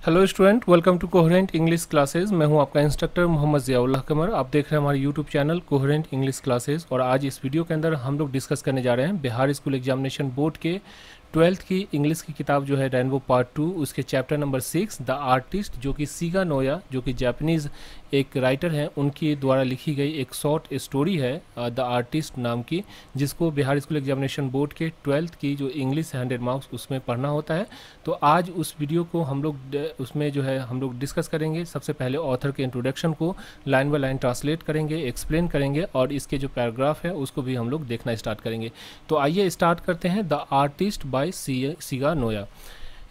Hello student, welcome to coherent English classes. मैं हूं आपका इंस्ट्रक्टर मोहम्मद ज़ियाउल्लाह कमर। आप देख रहे हैं हमारे YouTube channel coherent English classes. और आज इस वीडियो के अंदर हम लोग डिस्कस करने जा रहे हैं बिहार स्कूल एग्जामिनेशन बोर्ड के 12th की इंग्लिश की किताब जो है रेनबो पार्ट 2, उसके चैप्टर नंबर 6 द आर्टिस्ट, जो कि सीगा नोया, जो कि जापानीज़ एक राइटर हैं, उनकी द्वारा लिखी गई एक शॉर्ट स्टोरी है द आर्टिस्ट नाम की, जिसको बिहार स्कूल एग्जामिनेशन बोर्ड के 12th की जो इंग्लिश 100 मार्क्स उसमें पढ़ना होता है। तो आज उस वीडियो को हम लोग उसमें जो है हम लोग डिस्कस करेंगे। सबसे पहले ऑथर के इंट्रोडक्शन को लाइन बाय लाइन ट्रांसलेट करेंगे, एक्सप्लेन करेंगे, और इसके जो पैराग्राफ है उसको भी हम लोग देखना स्टार्ट करेंगे। तो आइए स्टार्ट करते हैं द आर्टिस्ट बाय सीगा नोया।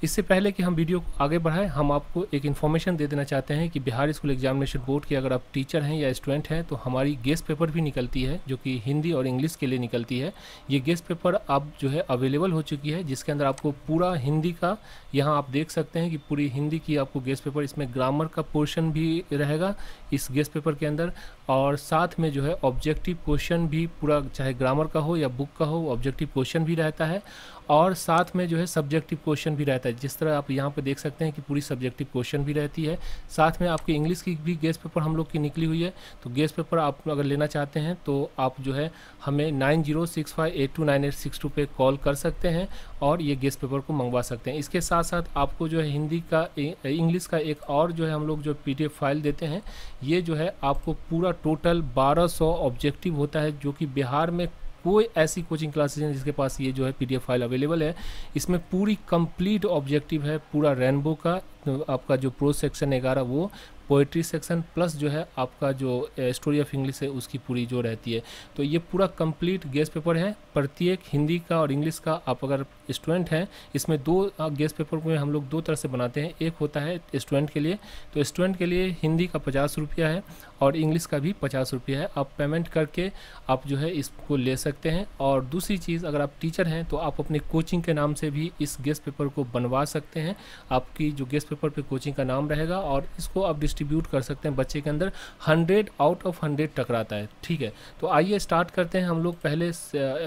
इससे पहले कि हम वीडियो को आगे बढ़ाएं, हम आपको एक इन्फॉर्मेशन दे देना चाहते हैं कि बिहार स्कूल एग्जामिनेशन बोर्ड के अगर आप टीचर हैं या स्टूडेंट हैं तो हमारी गेस्ट पेपर भी निकलती है, जो कि हिंदी और इंग्लिश के लिए निकलती है। ये गेस्ट पेपर अब जो है अवेलेबल हो चुकी है, जिसके अंदर आपको पूरा हिंदी का, यहाँ आप देख सकते हैं कि पूरी हिंदी की आपको गेस्ट पेपर, इसमें ग्रामर का पोर्शन भी रहेगा इस गेस्ट पेपर के अंदर, और साथ में जो है ऑब्जेक्टिव क्वेश्चन भी पूरा, चाहे ग्रामर का हो या बुक का हो, ऑब्जेक्टिव क्वेश्चन भी रहता है, और साथ में जो है सब्जेक्टिव क्वेश्चन भी रहता है। जिस तरह आप यहाँ पे देख सकते हैं कि पूरी सब्जेक्टिव क्वेश्चन भी रहती है। साथ में आपकी इंग्लिश की भी गेस्ट पेपर हम लोग की निकली हुई है। तो गेस्ट पेपर आप अगर लेना चाहते हैं तो आप जो है हमें 9065829862 पे कॉल कर सकते हैं और ये गेस्ट पेपर को मंगवा सकते हैं। इसके साथ साथ आपको जो है हिंदी का, इंग्लिश का एक और जो है हम लोग जो PDF फाइल देते हैं, ये जो है आपको पूरा टोटल 1200 ऑब्जेक्टिव होता है, जो कि बिहार में कोई ऐसी कोचिंग क्लासेज हैं जिसके पास ये जो है PDF फाइल अवेलेबल है। इसमें पूरी कंप्लीट ऑब्जेक्टिव है, पूरा रेनबो का। तो आपका जो प्रोज सेक्शन 11 वो, पोइट्री सेक्शन प्लस जो है आपका जो स्टोरी ऑफ इंग्लिश है उसकी पूरी जो रहती है। तो ये पूरा कंप्लीट गेस्ट पेपर है। प्रत्येक हिंदी का और इंग्लिश का आप अगर स्टूडेंट हैं, इसमें दो गेस्ट पेपर में हम लोग दो तरह से बनाते हैं। एक होता है स्टूडेंट के लिए, तो स्टूडेंट के लिए हिंदी का 50 रुपया है और इंग्लिश का भी 50 रुपया है। आप पेमेंट करके आप जो है इसको ले सकते हैं। और दूसरी चीज़, अगर आप टीचर हैं तो आप अपने कोचिंग के नाम से भी इस गेस्ट पेपर को बनवा सकते हैं। आपकी जो गेस्ट पेपर पे कोचिंग का नाम रहेगा और इसको आप डिस्ट्रीब्यूट कर सकते हैं बच्चे के अंदर। 100 आउट ऑफ 100 टकराता है, ठीक है। तो आइए स्टार्ट करते हैं। हम लोग पहले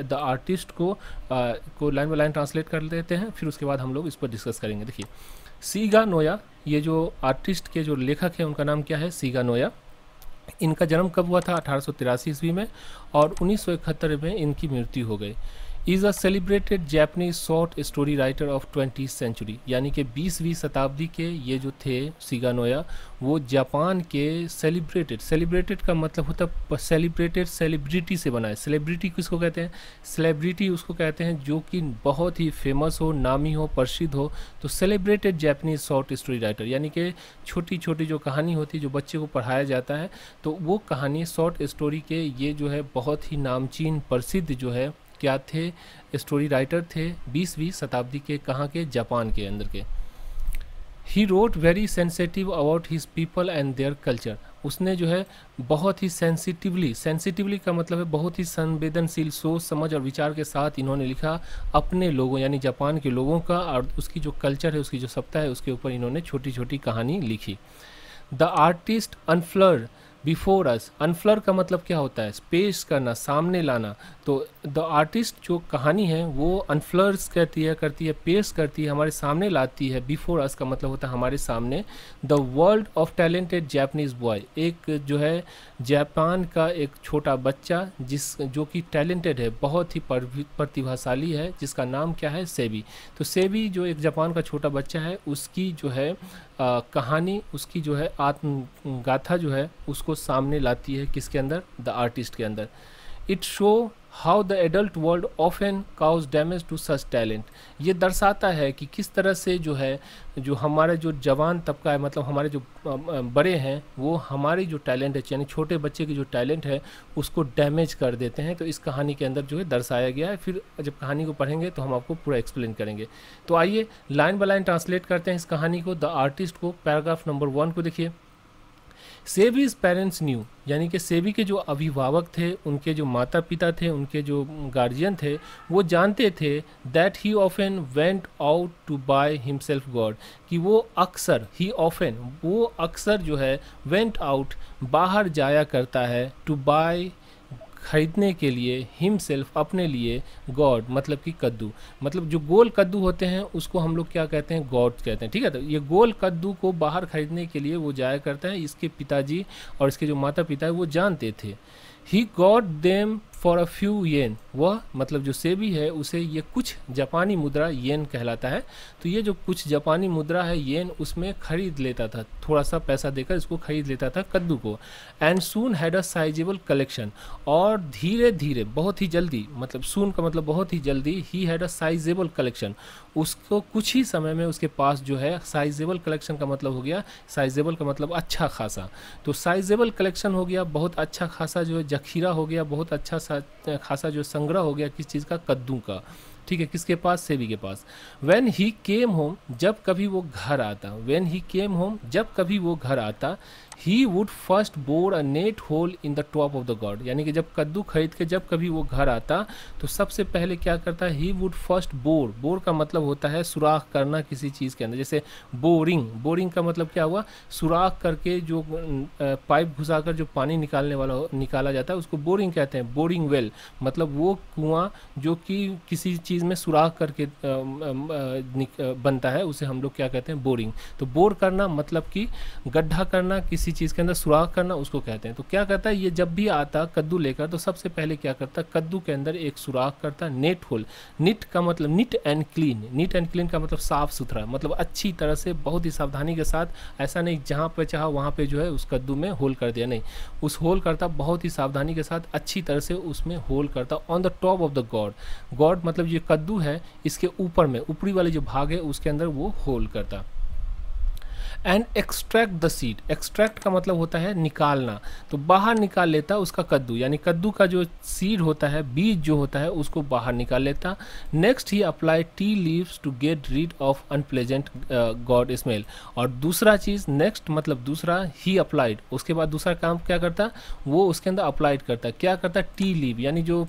द आर्टिस्ट को लाइन बाय लाइन ट्रांसलेट कर लेते हैं, फिर उसके बाद हम लोग इस पर डिस्कस करेंगे। देखिए, सीगा नोया, ये जो आर्टिस्ट के जो लेखक है उनका नाम क्या है? सीगा नोया। इनका जन्म कब हुआ था? 1883 ईस्वी में, और 1971 में इनकी मृत्यु हो गई। Is a celebrated Japanese short story writer of 20th century, यानी कि 20वीं शताब्दी के ये जो थे सीगा नोया, वो जापान के सेलिब्रेटेड का मतलब होता है सेलिब्रेटेड, सेलिब्रिटी से बना है। सेलिब्रिटी किसको कहते हैं? सेलिब्रिटी उसको कहते हैं जो कि बहुत ही फेमस हो, नामी हो, प्रसिद्ध हो। तो celebrated Japanese short story writer, यानी कि छोटी छोटी जो कहानी होती है जो बच्चे को पढ़ाया जाता है, तो वो कहानी शॉर्ट स्टोरी के ये जो है बहुत ही नामचीन प्रसिद्ध जो है क्या थे, स्टोरी राइटर थे 20वीं शताब्दी के। कहाँ के? जापान के अंदर के। He wrote very sensitive about his people and their culture. उसने जो है बहुत ही सेंसिटिवली का मतलब है बहुत ही संवेदनशील सोच समझ और विचार के साथ इन्होंने लिखा अपने लोगों यानी जापान के लोगों का, और उसकी जो कल्चर है, उसकी जो सत्ता है, उसके ऊपर इन्होंने छोटी छोटी कहानी लिखी। The artist unfurled before us. Unfurl का मतलब क्या होता है? पेश करना, सामने लाना। तो द आर्टिस्ट जो कहानी है वो अनफ्लर्स करती है, पेश करती है, हमारे सामने लाती है। बिफोर अस का मतलब होता है हमारे सामने। The world of talented Japanese boy, एक जो है जापान का एक छोटा बच्चा जो कि टैलेंटेड है, बहुत ही प्रतिभाशाली है, जिसका नाम क्या है? सेबी। तो सेबी जो एक जापान का छोटा बच्चा है, उसकी जो है कहानी, उसकी जो है आत्मगाथा जो है उसको सामने लाती है किसके अंदर? द आर्टिस्ट के अंदर। It show how the adult world often cause damage to such talent. ये दर्शाता है कि किस तरह से जो है जो हमारा जो जवान तबका है, मतलब हमारे जो बड़े हैं, वो हमारी जो टैलेंट है, यानी छोटे बच्चे की जो टैलेंट है उसको डैमेज कर देते हैं। तो इस कहानी के अंदर जो है दर्शाया गया है। फिर जब कहानी को पढ़ेंगे तो हम आपको पूरा एक्सप्लेन करेंगे। तो आइए लाइन बाय लाइन ट्रांसलेट करते हैं इस कहानी को, द आर्टिस्ट को। पैराग्राफ नंबर 1 को देखिए। सेबीज पेरेंट्स न्यू, यानी कि सेबी के जो अभिभावक थे, उनके जो माता पिता थे, उनके जो गार्जियन थे, वो जानते थे that he often went out to buy himself gourd, कि वो अक्सर, वो अक्सर जो है वेंट आउट, बाहर जाया करता है, टू बाय खरीदने के लिए हिमसेल्फ अपने लिए गॉड मतलब कि कद्दू, मतलब जो गोल कद्दू होते हैं उसको हम लोग क्या कहते हैं, गॉड कहते हैं, ठीक है। तो ये गोल कद्दू को बाहर खरीदने के लिए वो जाया करता है। इसके पिताजी और इसके जो माता पिता है वो जानते थे। He got them for a few yen, वह मतलब जो सेबी है उसे ये कुछ जापानी मुद्रा येन कहलाता है। तो ये जो कुछ जापानी मुद्रा है येन, उसमें खरीद लेता था, थोड़ा सा पैसा देकर इसको खरीद लेता था कद्दू को। And soon had a sizeable collection, और धीरे धीरे बहुत ही जल्दी, मतलब सून का मतलब बहुत ही जल्दी, he had a sizeable collection, उसको कुछ ही समय में उसके पास जो है साइजेबल कलेक्शन का मतलब हो गया, साइजेबल का मतलब अच्छा खासा, तो साइजेबल कलेक्शन हो गया, बहुत अच्छा खासा जो है जखीरा हो गया, बहुत अच्छा खासा जो संग्रह हो गया किस चीज़ का, कद्दू का, ठीक है, किसके पास, सेबी के पास। व्हेन ही केम होम, जब कभी वो घर आता, व्हेन ही केम होम, जब कभी वो घर आता, he would first bore a neat hole in the top of the gourd, यानी कि जब कद्दू खरीद के जब कभी वो घर आता तो सबसे पहले क्या करता है, ही वुड फर्स्ट बोर, बोर का मतलब होता है सुराख करना किसी चीज़ के अंदर, जैसे बोरिंग, बोरिंग का मतलब क्या हुआ, सुराख करके जो पाइप घुसाकर जो पानी निकालने वाला निकाला जाता है उसको बोरिंग कहते हैं। बोरिंग वेल मतलब वो कुआं जो कि किसी चीज़ में सुराख करके बनता है, उसे हम लोग क्या कहते हैं, बोरिंग। तो बोर करना मतलब कि गड्ढा करना, किसी चीज़ के अंदर सुराख करना, उसको कहते हैं। तो क्या करता है, ये जब भी आता कद्दू लेकर तो सबसे पहले क्या करता, कद्दू के अंदर एक सुराख करता, नेट होल, निट का मतलब neat and clean, neat and clean का मतलब साफ सुथरा, मतलब अच्छी तरह से बहुत ही सावधानी के साथ, ऐसा नहीं जहाँ पे चाहा वहाँ पे जो है उस कद्दू में होल कर दिया, नहीं, उस होल करता बहुत ही सावधानी के साथ, अच्छी तरह से उसमें होल करता on the top of the God, God मतलब ये कद्दू है इसके ऊपर में, ऊपरी वाले जो भाग है उसके अंदर वो होल करता। And extract the seed, extract का मतलब होता है निकालना, तो बाहर निकाल लेता उसका कद्दू, यानी कद्दू का जो सीड होता है, बीज जो होता है उसको बाहर निकाल लेता। Next he apply tea leaves to get rid of unpleasant gourd smell, और दूसरा चीज़ नेक्स्ट मतलब दूसरा ही अप्लाइड, उसके बाद दूसरा काम क्या करता, वो उसके अंदर अप्लाइड करता, क्या करता, टी लीव यानी जो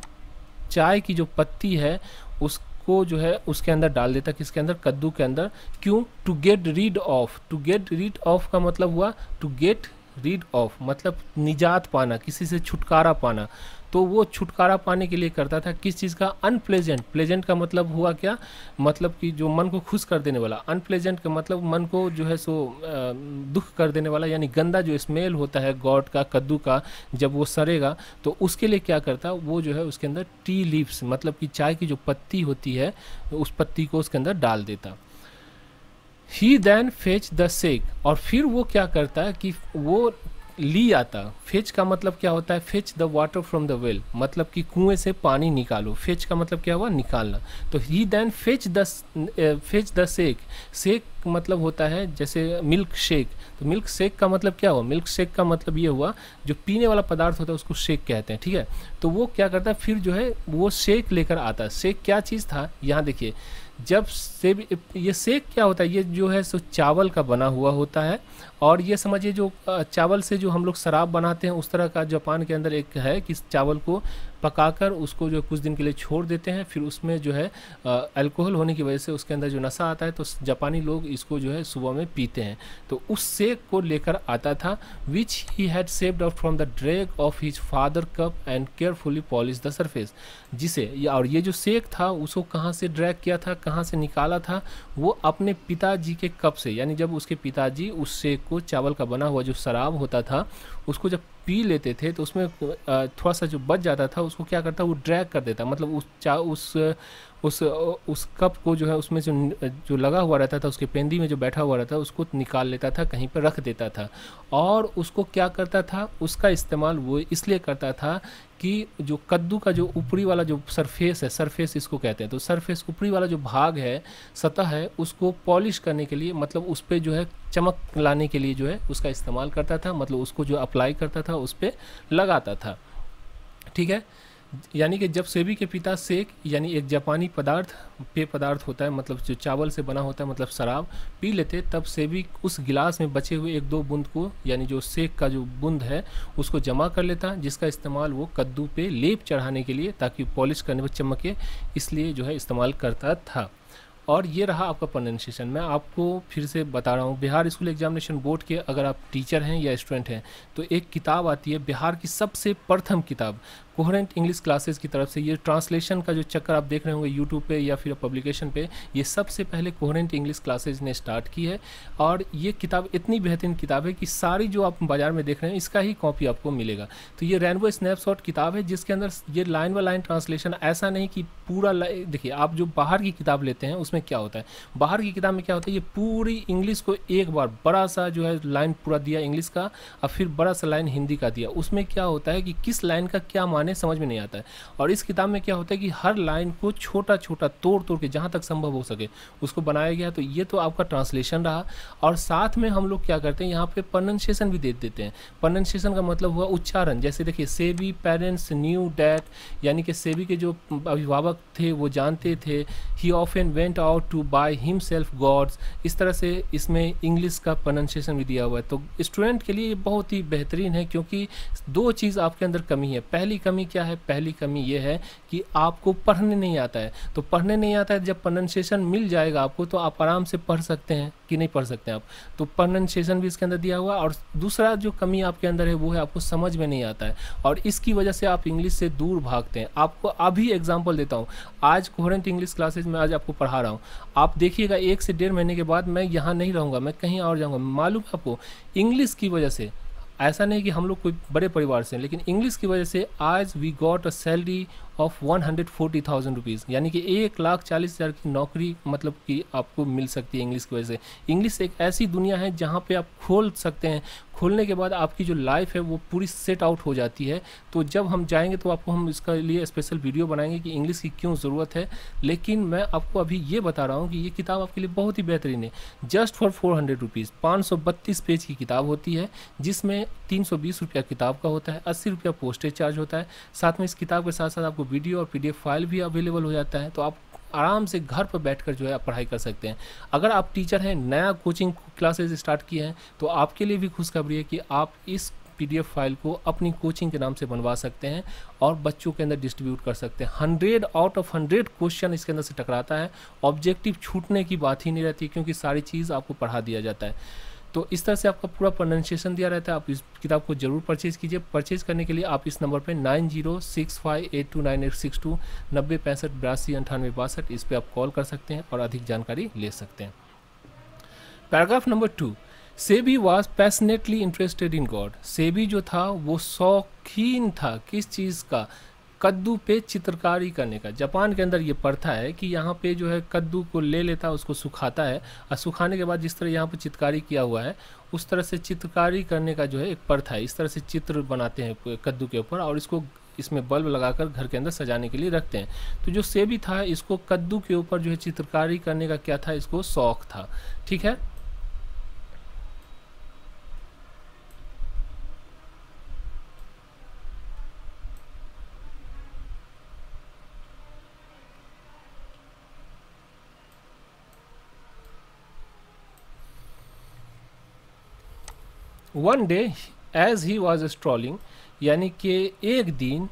चाय की जो पत्ती है उसको जो है उसके अंदर डाल देता, किसके अंदर, कद्दू के अंदर। क्यों, to get rid of, to get rid of का मतलब हुआ टू गेट रीड ऑफ मतलब निजात पाना, किसी से छुटकारा पाना, तो वो छुटकारा पाने के लिए करता था किस चीज़ का, अनप्लेजेंट, प्लेजेंट का मतलब हुआ क्या, मतलब कि जो मन को खुश कर देने वाला, अनप्लेजेंट का मतलब मन को जो है सो दुख कर देने वाला, यानी गंदा जो स्मेल होता है गॉड का, कद्दू का, जब वो सड़ेगा तो उसके लिए क्या करता, वो जो है उसके अंदर टी लीव्स मतलब कि चाय की जो पत्ती होती है उस पत्ती को उसके अंदर डाल देता। ही देन फेच द सेक, और फिर वो क्या करता है कि वो ली आता, फेच का मतलब क्या होता है, fetch the water from the well मतलब कि कुएं से पानी निकालो, फेच का मतलब क्या हुआ, निकालना। तो ही देन फेच द सेक, सेक मतलब होता है जैसे मिल्क शेक, तो मिल्क शेक का मतलब क्या हुआ, मिल्क शेक का मतलब ये हुआ जो पीने वाला पदार्थ होता है उसको शेक कहते हैं, ठीक है। तो वो क्या करता है, फिर जो है वो शेक लेकर आता, शेक क्या चीज़ था, यहाँ देखिए, जब से ये सेक क्या होता है, ये जो है सो चावल का बना हुआ होता है, और ये समझिए जो चावल से जो हम लोग शराब बनाते हैं उस तरह का जापान के अंदर एक है कि चावल को पकाकर उसको जो कुछ दिन के लिए छोड़ देते हैं, फिर उसमें जो है अल्कोहल होने की वजह से उसके अंदर जो नशा आता है, तो जापानी लोग इसको जो है सुबह में पीते हैं, तो उस सेक को लेकर आता था, which he had saved out from the drag of his father cup and carefully polish the surface, जिसे और ये जो सेक था उसको कहाँ से ड्रैग किया था, कहाँ से निकाला था, वो अपने पिताजी के कप से, यानी जब उसके पिताजी उस सेक को, चावल का बना हुआ जो शराब होता था उसको जब पी लेते थे तो उसमें थोड़ा सा जो बच जाता था उसको क्या करता, वो ड्रैग कर देता, मतलब उस कप को जो है उसमें जो लगा हुआ रहता था, उसके पेंदी में जो बैठा हुआ रहता था उसको निकाल लेता था, कहीं पर रख देता था, और उसको क्या करता था, उसका इस्तेमाल वो इसलिए करता था कि जो कद्दू का जो ऊपरी वाला जो सरफेस है, सरफेस इसको कहते हैं, तो सरफेस ऊपरी वाला जो भाग है, सतह है, उसको पॉलिश करने के लिए, मतलब उस पर जो है चमक लाने के लिए जो है उसका इस्तेमाल करता था, मतलब उसको जो अप्लाई करता था उस पर लगाता था, ठीक है। यानी कि जब सेबी के पिता सेक यानी एक जापानी पदार्थ, पेय पदार्थ होता है, मतलब जो चावल से बना होता है, मतलब शराब पी लेते, तब सेबी उस गिलास में बचे हुए एक दो बूंद को, यानी जो सेक का जो बूंद है उसको जमा कर लेता, जिसका इस्तेमाल वो कद्दू पे लेप चढ़ाने के लिए, ताकि पॉलिश करने में चमके, इसलिए जो है इस्तेमाल करता था। और ये रहा आपका प्रोनाउंसिएशन। मैं आपको फिर से बता रहा हूँ, बिहार स्कूल एग्जामिनेशन बोर्ड के अगर आप टीचर हैं या स्टूडेंट हैं तो एक किताब आती है, बिहार की सबसे प्रथम किताब, कोहेरेंट इंग्लिश क्लासेस की तरफ से। ये ट्रांसलेशन का जो चक्कर आप देख रहे होंगे यूट्यूब पे या फिर पब्लिकेशन पे, ये सबसे पहले कोहेरेंट इंग्लिश क्लासेस ने स्टार्ट की है। और ये किताब इतनी बेहतरीन किताब है कि सारी जो आप बाज़ार में देख रहे हैं इसका ही कॉपी आपको मिलेगा। तो ये रेनबो स्नैपशॉट किताब है जिसके अंदर ये लाइन बाय लाइन ट्रांसलेशन, ऐसा नहीं कि पूरा देखिए आप जो बाहर की किताब लेते हैं उसमें क्या होता है, बाहर की किताब में क्या होता है, ये पूरी इंग्लिश को एक बार बड़ा सा जो है लाइन पूरा दिया इंग्लिश का और फिर बड़ा सा लाइन हिंदी का दिया। उसमें क्या होता है कि किस लाइन का क्या माने समझ में नहीं आता है। और इस किताब में क्या होता है कि हर लाइन को छोटा छोटा तोड़ तोड़ के जहाँ तक संभव हो सके उसको बनाया गया। तो ये तो आपका ट्रांसलेशन रहा। और साथ में हम लोग क्या करते हैं, यहाँ पे प्रोनाउंसिएशन भी दे देते हैं। प्रोनाउंसिएशन का मतलब हुआ उच्चारण। जैसे देखिए सेबी पेरेंट्स न्यू डैट, यानी कि सेबी के जो अभिभावक थे वो जानते थे। He often went out to buy himself gourds, इस तरह से इसमें इंग्लिश का प्रोनाउंसिएशन भी दिया हुआ है। तो स्टूडेंट के लिए बहुत ही बेहतरीन है, क्योंकि दो चीज़ आपके अंदर कमी है। पहली कमी क्या है, पहली कमी ये है कि आपको पढ़ने नहीं आता है। तो पढ़ने नहीं आता है, जब प्रोनाउंसिएशन मिल जाएगा आपको तो आप आराम से पढ़ सकते हैं कि नहीं पढ़ सकते हैं आप। तो प्रोनाउंसिएशन भी इसके अंदर दिया हुआ है। और दूसरा जो कमी आपके अंदर है वो है आपको समझ में नहीं आता है, और इसकी वजह से आप इंग्लिश से दूर भागते हैं। आपको अभी एग्जांपल देता हूँ। आज कोहेरेंट इंग्लिश क्लासेज में आज आपको पढ़ा रहा हूँ, आप देखिएगा 1 से 1.5 महीने के बाद मैं यहाँ नहीं रहूँगा, मैं कहीं और जाऊँगा। मालूम है आपको, इंग्लिश की वजह से, ऐसा नहीं कि हम लोग कोई बड़े परिवार से हैं, लेकिन इंग्लिश की वजह से आज we got a salary of 140,000 rupees, यानी कि 1,40,000 की नौकरी मतलब कि आपको मिल सकती है इंग्लिश की वजह से। इंग्लिश एक ऐसी दुनिया है जहाँ पे आप खोल सकते हैं, खोलने के बाद आपकी जो लाइफ है वो पूरी सेट आउट हो जाती है। तो जब हम जाएंगे तो आपको हम इसके लिए स्पेशल वीडियो बनाएंगे कि इंग्लिश की क्यों ज़रूरत है। लेकिन मैं आपको अभी ये बता रहा हूँ कि ये किताब आपके लिए बहुत ही बेहतरीन है। जस्ट फॉर 400 रुपीज़ 532 पेज की किताब होती है, जिसमें 320 रुपया किताब का होता है, 80 रुपया पोस्टेज चार्ज होता है। साथ में इस किताब के साथ साथ आपको वीडियो और PDF फाइल भी अवेलेबल हो जाता है। तो आप आराम से घर पर बैठकर जो है आप पढ़ाई कर सकते हैं। अगर आप टीचर हैं, नया कोचिंग क्लासेस स्टार्ट किए हैं, तो आपके लिए भी खुशखबरी है कि आप इस PDF फाइल को अपनी कोचिंग के नाम से बनवा सकते हैं और बच्चों के अंदर डिस्ट्रीब्यूट कर सकते हैं। 100 आउट ऑफ 100 क्वेश्चन इसके अंदर से टकराता है। ऑब्जेक्टिव छूटने की बात ही नहीं रहती, क्योंकि सारी चीज़ आपको पढ़ा दिया जाता है। तो इस तरह से आपका पूरा प्रोनाउंसिएशन दिया रहता है। आप इस किताब को जरूर परचेज़ कीजिए। परचेज़ करने के लिए आप इस नंबर पे 9065829862 90 65 82 98 62 इस पर आप कॉल कर सकते हैं और अधिक जानकारी ले सकते हैं। Paragraph number 2, SEBI was passionately interested in God. SEBI जो था वो शौकीन था किस चीज़ का, कद्दू पे चित्रकारी करने का। जापान के अंदर ये प्रथा है कि यहाँ पे जो है कद्दू को ले लेता है, उसको सुखाता है, और सुखाने के बाद जिस तरह यहाँ पे चित्रकारी किया हुआ है उस तरह से चित्रकारी करने का जो है एक प्रथा है। इस तरह से चित्र बनाते हैं कद्दू के ऊपर और इसको इसमें बल्ब लगाकर घर के अंदर सजाने के लिए रखते हैं। तो जो सेबी था इसको कद्दू के ऊपर जो है चित्रकारी करने का क्या था, इसको शौक था। ठीक है। One day as he was strolling, यानी कि एक दिन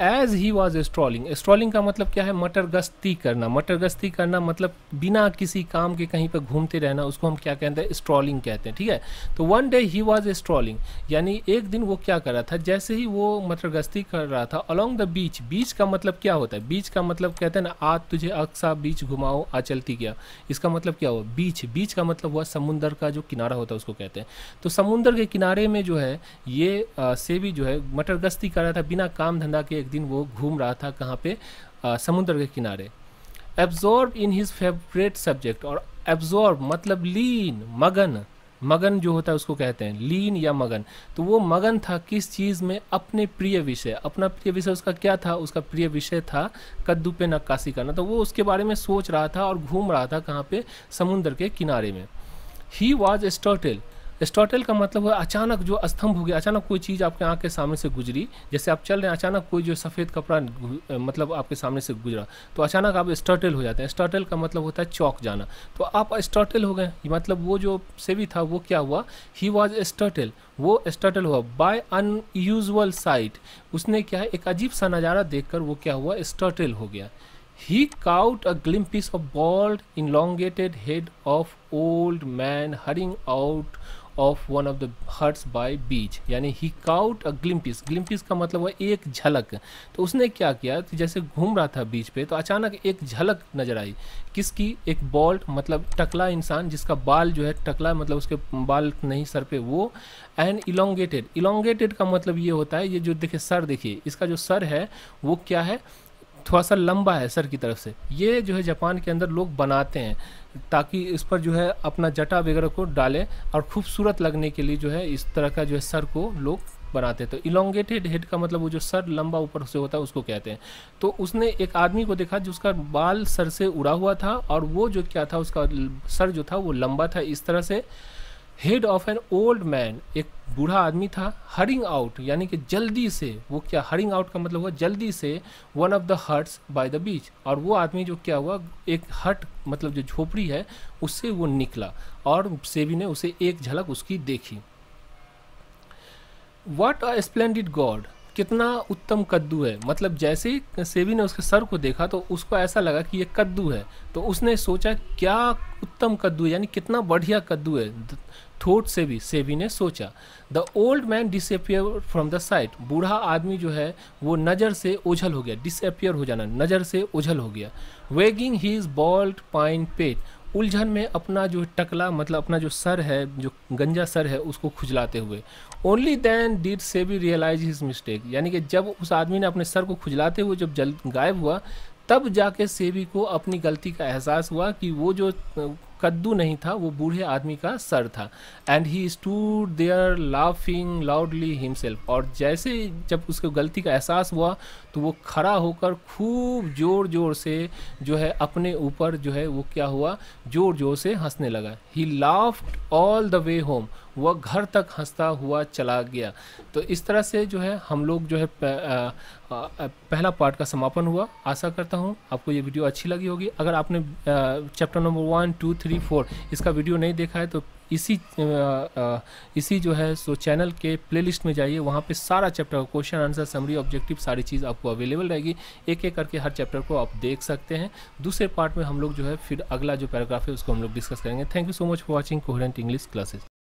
as he was strolling. Strolling का मतलब क्या है, मटर गश्ती करना। मटर गश्ती करना मतलब बिना किसी काम के कहीं पर घूमते रहना, उसको हम क्या कहते हैं, स्ट्रॉलिंग कहते हैं। ठीक है। तो one day he was strolling, यानी एक दिन वो क्या कर रहा था, जैसे ही वो मटर गश्ती कर रहा था अलोंग द बीच। बीच का मतलब क्या होता है, बीच का मतलब कहते हैं ना, आज तुझे अक्सा बीच घुमाओ आ चलती गया। इसका मतलब क्या हुआ, बीच। बीच का मतलब हुआ समुंदर का जो किनारा होता है उसको कहते हैं। तो समुंदर के किनारे में जो है ये सेबी जो है मटर गश्ती कर रहा था, बिना काम धंधा के एक दिन वो घूम रहा था कहाँ पे, समुद्र के किनारे। Absorb in his favourite subject, और एब्जॉर्ब मतलब लीन, मगन। मगन जो होता है उसको कहते हैं लीन या मगन। तो वो मगन था किस चीज़ में, अपने प्रिय विषय। अपना प्रिय विषय उसका क्या था, उसका प्रिय विषय था कद्दू पे नक्काशी करना। तो वो उसके बारे में सोच रहा था और घूम रहा था कहाँ पे, समुद्र के किनारे में। He was startle. स्टार्टल का मतलब है अचानक जो स्तंभ हो गया, अचानक कोई चीज़ आपके आँख के सामने से गुजरी। जैसे आप चल रहे हैं, अचानक कोई जो सफ़ेद कपड़ा मतलब आपके सामने से गुजरा, तो अचानक आप स्टार्टल हो जाते हैं। स्टार्टल का मतलब होता है चौंक जाना। तो आप स्टार्टल हो गए, मतलब वो जो सेबी था वो क्या हुआ, ही वॉज स्टार्टल, वो स्टार्टल हुआ बाय अनयूजुअल साइट। उसने क्या है, एक अजीब सा नज़ारा देखकर वो क्या हुआ, स्टार्टल हो गया। He caught a glimpse of bald, elongated head of old man hurrying out of one of the huts by beach. यानी he caught a glimpse. glimpse का मतलब है एक झलक. तो उसने क्या किया कि जैसे घूम रहा था बीच पे तो अचानक एक झलक नजर आई. किसकी? एक बॉल्ड मतलब टकला इंसान जिसका बाल जो है टकला मतलब उसके बाल नहीं सर पे वो. And elongated. इलोंगेटेड का मतलब ये होता है, ये जो देखिए सर, देखिए इसका जो सर है वो क्या है, थोड़ा सा लंबा है सर की तरफ से. ये जो है जापान के अंदर लोग बनाते हैं ताकि इस पर जो है अपना जटा वगैरह को डालें और खूबसूरत लगने के लिए जो है इस तरह का जो है सर को लोग बनाते हैं. तो इलोंगेटेड हेड का मतलब वो जो सर लंबा ऊपर से होता है उसको कहते हैं. तो उसने एक आदमी को देखा जिसका बाल सर से उड़ा हुआ था और वो जो क्या था उसका सर जो था वो लंबा था इस तरह से. Head of an old man, एक बूढ़ा आदमी था. हरिंग आउट यानी कि जल्दी से, वो क्या, हरिंग आउट का मतलब हुआ जल्दी से, one of the huts by the beach. और वो आदमी जो क्या हुआ, एक हट मतलब जो झोपड़ी है उससे वो निकला और सेवी ने उसे एक झलक उसकी देखी. व्हाट अ स्प्लेंडिड गॉड, कितना उत्तम कद्दू है. मतलब जैसे ही सेवी ने उसके सर को देखा तो उसको ऐसा लगा कि ये कद्दू है. तो उसने सोचा क्या उत्तम कद्दू है, यानी कितना बढ़िया कद्दू है. थॉट सेवी ने सोचा. The old man disappear from the site. बूढ़ा आदमी जो है वो नज़र से ओझल हो गया. डिसअपियर हो जाना, नज़र से ओझल हो गया. वेगिंग हीज बॉल्ड पाइन पेट, उलझन में अपना जो टकला मतलब अपना जो सर है, जो गंजा सर है उसको खुजलाते हुए. ओनली देन डिड सेवी रियलाइज हिज मिस्टेक, यानी कि जब उस आदमी ने अपने सर को खुजलाते हुए जब गायब हुआ तब जाके सेवी को अपनी गलती का एहसास हुआ कि वो जो कद्दू नहीं था वो बूढ़े आदमी का सर था. And he stood there laughing loudly himself. और जैसे जब उसको गलती का एहसास हुआ तो वो खड़ा होकर खूब ज़ोर ज़ोर से जो है अपने ऊपर जो है वो क्या हुआ, ज़ोर ज़ोर से हंसने लगा. ही laughed all the way home, वह घर तक हंसता हुआ चला गया. तो इस तरह से जो है हम लोग जो है पहला पार्ट का समापन हुआ. आशा करता हूँ आपको ये वीडियो अच्छी लगी होगी. अगर आपने चैप्टर नंबर 1, 2, 3, 4 इसका वीडियो नहीं देखा है तो इसी जो है सो चैनल के प्लेलिस्ट में जाइए. वहाँ पे सारा chapter question answer summary objective सारी चीज़ आपको अवेलेबल रहेगी. एक एक करके हर चैप्टर को आप देख सकते हैं. दूसरे पार्ट में हम लोग जो है फिर अगला जो पैराग्राफ है उसको हम लोग डिस्कस करेंगे. Thank you so much for watching coherent English classes.